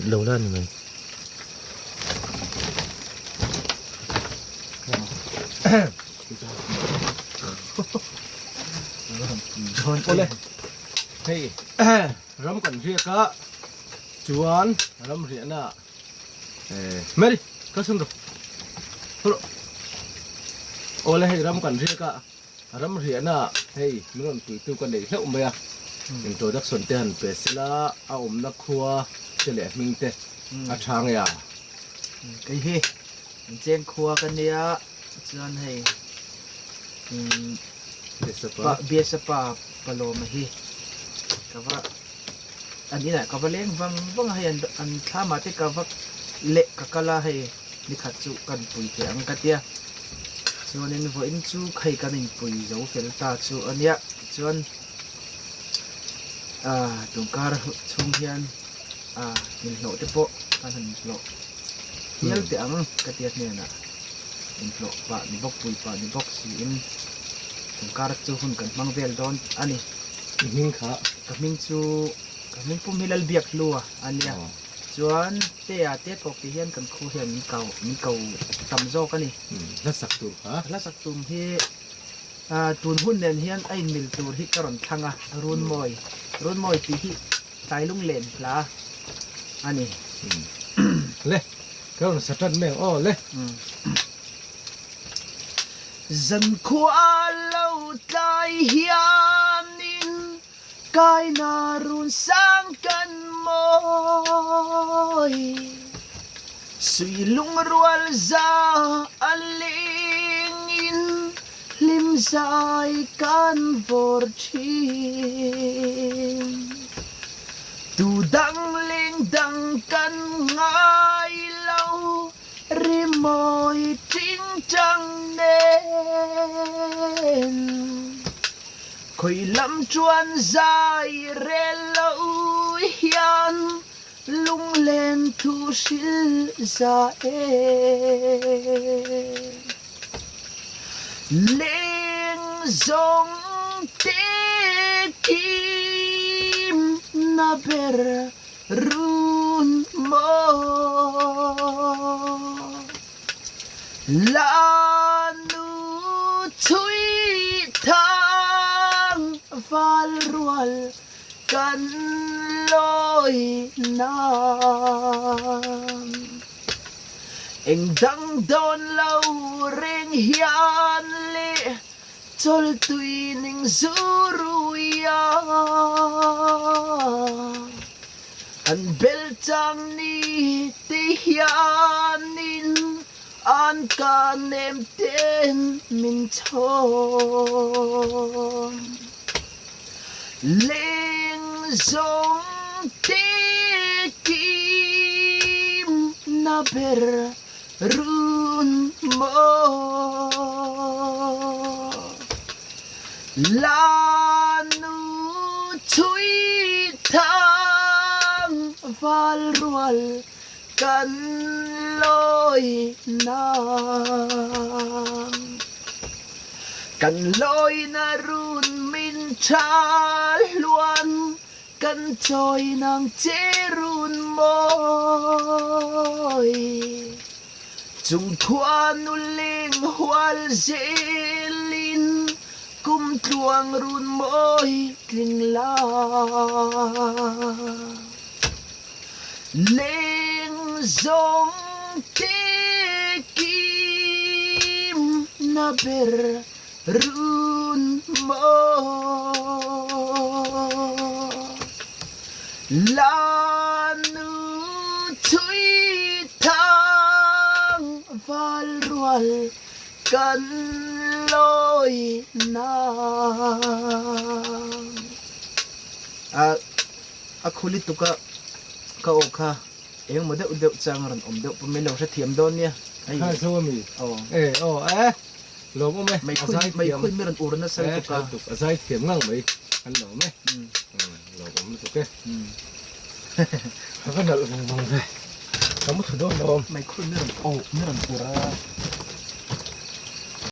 lâu lên rồi thôi lên hey rắm còn riêng cả chuan rắm riêng à Mary có xong rồi thôi ô lên hey rắm còn riêng cả rắm riêng à hey mình còn tụi con để help mày à mình tôi đã xuân tiền về sẽ là ông nó khua sẽ lẽ mình thế à trang à cái gì trên khua cái này chuan hay biasa pa paloma hi kava ani na kava leng wang hay an thama te kava le kakala hay ni khatchu kan pui te ang katia chuan in vo in chu khai kan in pui zo fel ta chu ania chuan tungkar chung hian min hlo te po kan han hlo hial te ang katia ne na in hlo pa ni bok pui pa ni bok si in tungkar chu hun kan mang vel don ani mình khá kaming pum hilal biak lua ania chuan te ko ti hian kan khu hian mi kau tam zo ka ni rất sắc tụ hả la sak tum hi tun hun nen hian ai mil tur hi karon thanga run moi ti hi tai lung len la ani lên cái nó sát chân mèo ô lên dân khua lâu tai hian in kai na run sang kan moi suy lung rual za aling in lim dài kan vor chin tu dang ling dang kan ngai lâu ri moi trinh trăng nên khoi lam chuan dài re lâu hian lung lên thu sil za lên zong te kim na ber run mo la nu chui thang val rual kan loi nam eng dang don lâu reng hian le chol tui ning zuruya an bel chang ni te hian in an kan em ten min chom leng zong te kim na ber run mo la nu chui thang val rual kan loi nam kan loi na run min cha luan kan choi nang che run moi chung thua nu ling hual zelin kum tuang run moi kling la leng zong te kim na ber run mo la nu chui thang val rual kan loi nam a khuli tuka ka okha eng mode udeu changran omdeu pumelo sa thiam don nia ai hai số mi lốm mày mai khui miran urna sa tuka tục dây thiểm ngang mày ăn lỗ mày lỗ cũng được cái cái nợ bằng về kamu tuh dong mai khui miran ura